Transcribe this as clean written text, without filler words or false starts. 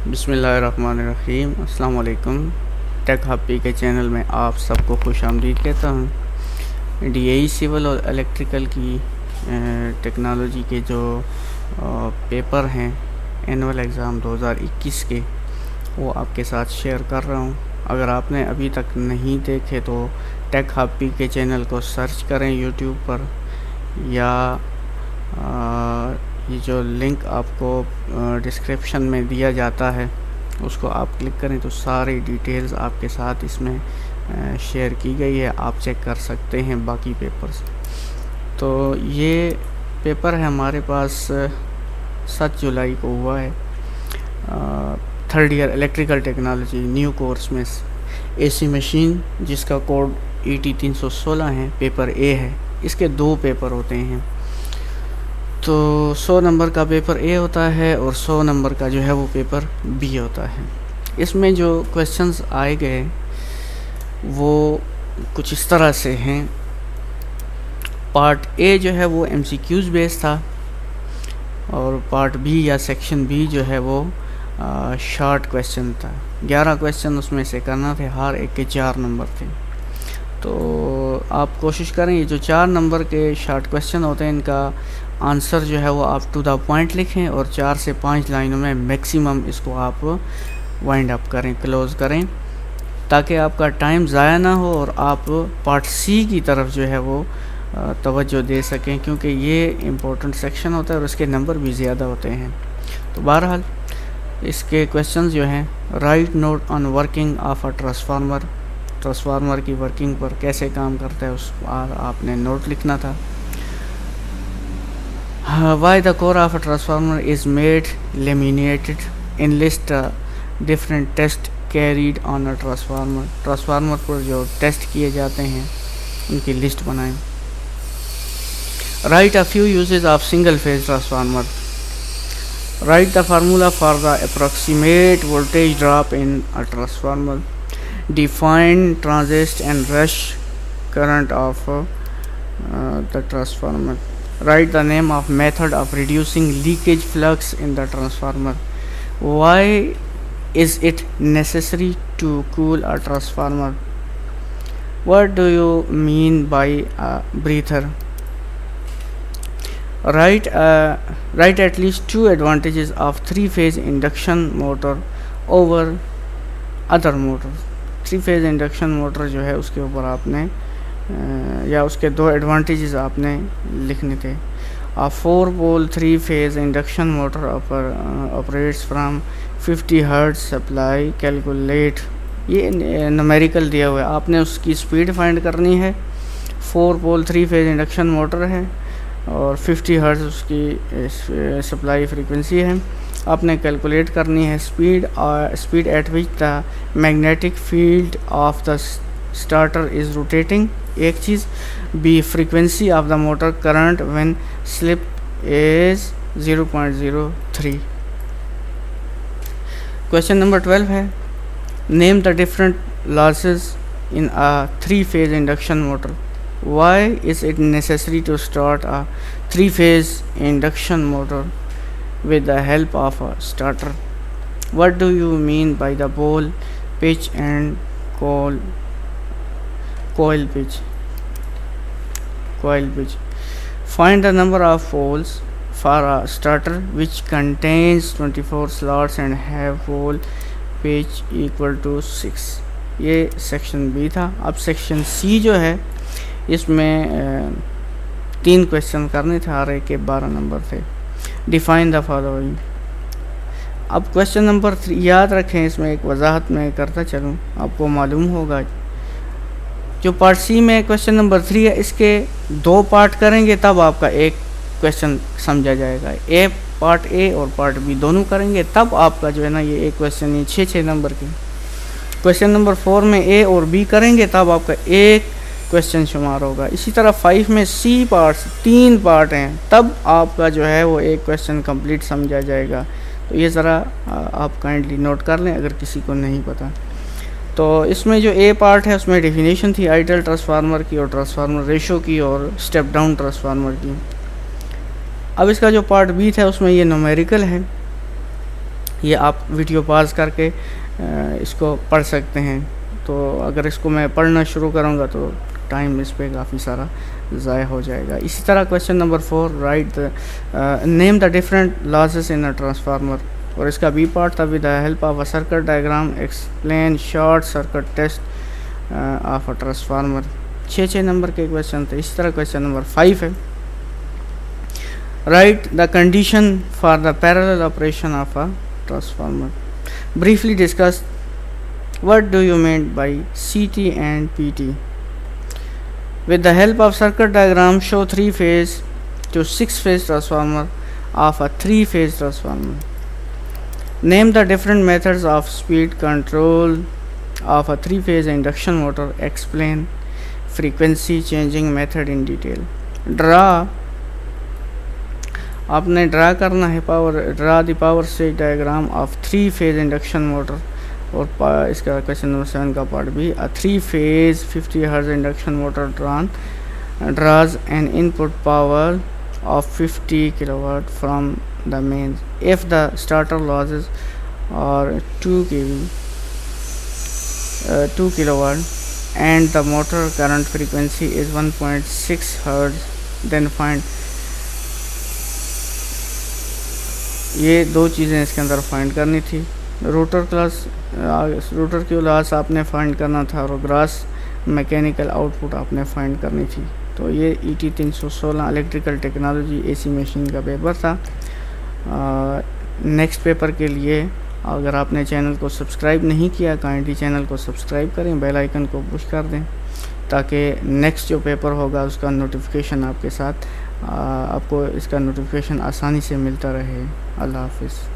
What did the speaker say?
बिस्मिल्लाहिर्रहमानिर्रहीम। अस्सलाम वालेकुम। टेक हब के चैनल में आप सबको खुश आमदीद कहता हूँ। डीएई सिविल और इलेक्ट्रिकल की टेक्नोलॉजी के जो पेपर हैं एनुअल एग्ज़ाम 2021 के, वो आपके साथ शेयर कर रहा हूँ। अगर आपने अभी तक नहीं देखे तो टेक हब के चैनल को सर्च करें यूट्यूब पर, या ये जो लिंक आपको डिस्क्रिप्शन में दिया जाता है उसको आप क्लिक करें तो सारी डिटेल्स आपके साथ इसमें शेयर की गई है। आप चेक कर सकते हैं बाकी पेपर्स। तो ये पेपर है हमारे पास 7 जुलाई को हुआ है। 3rd year electrical technology new course में एसी मशीन, जिसका कोड ET316 है, पेपर ए है। इसके 2 पेपर होते हैं। तो 100 नंबर का पेपर ए होता है और 100 नंबर का जो है वो पेपर बी होता है। इसमें जो क्वेश्चंस आए गए वो कुछ इस तरह से हैं। पार्ट ए जो है वो MCQs बेस्ड था, और पार्ट बी या सेक्शन बी जो है वो शॉर्ट क्वेश्चन था। 11 क्वेश्चन उसमें से करना थे, हर एक के 4 नंबर थे। तो आप कोशिश करें ये जो 4 नंबर के शॉर्ट क्वेश्चन होते हैं इनका आंसर जो है वो आप टू द पॉइंट लिखें, और 4 से 5 लाइनों में मैक्सिमम इसको आप वाइंड अप करें, क्लोज़ करें, ताकि आपका टाइम ज़ाया ना हो और आप पार्ट सी की तरफ जो है वो तवज्जो दे सकें, क्योंकि ये इम्पोर्टेंट सेक्शन होता है और इसके नंबर भी ज़्यादा होते हैं। तो बहरहाल इसके क्वेश्चंस जो हैं, right note on working of a transformer की वर्किंग पर कैसे काम करता है उस पर आपने नोट लिखना था। Why the core of a transformer is made laminated, enlist different test carried on a transformer। Transformer पर जो टेस्ट किए जाते हैं उनकी लिस्ट बनाएं। Write a few uses of single phase transformer। Write the formula for the approximate voltage drop in a transformer। Define transist and rush current of the transformer। Write the name of method of reducing leakage flux in the transformer। Why is it necessary to cool a transformer? What do you mean by a breather? Write at least 2 advantages of 3-phase induction motor over other motors। 3-phase induction motor जो है उसके ऊपर आपने या उसके 2 advantages आपने लिखने थे। 4-pole 3-phase induction motor operates from 50 hertz supply. Calculate, ये न्यूमेरिकल दिया हुआ है, आपने उसकी स्पीड फाइंड करनी है। 4-pole 3-phase इंडक्शन मोटर है और 50 हर्ट्ज उसकी सप्लाई फ्रीक्वेंसी है। आपने कैलकुलेट करनी है speed at which the magnetic field of the stator is rotating, एक चीज़। B, frequency of the motor current when slip is 0.03। Question number 12 है, name the different losses in a 3-phase induction motor. Why is it necessary to start a 3-phase induction motor with the help of a starter? What do you mean by the ball pitch and coil pitch? Find the number of poles for a starter which contains 24 slots and have pole pitch equal to 6। ये section B था। अब section C जो है इसमें 3 question करने थे, हर एक के 12 नंबर थे। Define the following. अब क्वेश्चन नंबर 3 याद रखें, इसमें एक वजाहत में करता चलूँ, आपको मालूम होगा जो पार्ट सी में क्वेश्चन नंबर 3 है, इसके 2 पार्ट करेंगे तब आपका एक क्वेश्चन समझा जाएगा। पार्ट ए और पार्ट बी दोनों करेंगे तब आपका जो है ना ये एक क्वेश्चन, ये 6 नंबर के। क्वेश्चन नंबर 4 में ए और बी करेंगे तब आपका एक क्वेश्चन शुमार होगा। इसी तरह 5 में सी पार्ट्स 3 पार्ट हैं, तब आपका जो है वो एक क्वेश्चन कंप्लीट समझा जाएगा। तो ये ज़रा आप काइंडली नोट कर लें अगर किसी को नहीं पता। तो इसमें जो ए पार्ट है उसमें डेफिनेशन थी आइडियल ट्रांसफार्मर की और ट्रांसफार्मर रेशो की और स्टेप डाउन ट्रांसफार्मर की। अब इसका जो पार्ट बी था उसमें ये न्यूमेरिकल है। ये आप वीडियो पॉज करके इसको पढ़ सकते हैं। तो अगर इसको मैं पढ़ना शुरू करूँगा तो टाइम इस पे काफ़ी सारा ज़ाया हो जाएगा। इसी तरह question number 4, write name the different losses in a transformer, और इसका बी पार्ट था with the help of a circuit diagram explain short circuit test of a transformer. 6 number के क्वेश्चन थे। इसी तरह क्वेश्चन नंबर 5 है, write the condition for the parallel operation of a transformer, briefly discuss what do you mean by CT and PT. With the help of circuit diagram, show 3-phase to 6-phase transformer of a 3-phase transformer. Name the different methods of speed control of a 3-phase induction motor. Explain frequency changing method in detail. Draw, आपने draw करना है draw the power stage diagram of 3-phase induction motor. और इसका question number 7 का part भी, अ 3-phase 50 Hz induction motor draws an input power of 50 kW from the mains if the starter losses are 2 kW and the motor current frequency is 1.6 Hz, then find। ये दो चीज़ें इसके अंदर find करनी थी। Rotor की loss आपने find करना था और ग्रास मैकेनिकल आउटपुट आपने फाइंड करनी थी। तो ये ET 316 electrical technology AC machine का पेपर था। नेक्स्ट पेपर के लिए अगर आपने चैनल को सब्सक्राइब नहीं किया, काइंडली चैनल को सब्सक्राइब करें, बेल आइकन को पुश कर दें ताकि नेक्स्ट जो पेपर होगा उसका नोटिफिकेशन आपके साथ आपको इसका नोटिफिकेशन आसानी से मिलता रहे। अल्लाह हाफिज़।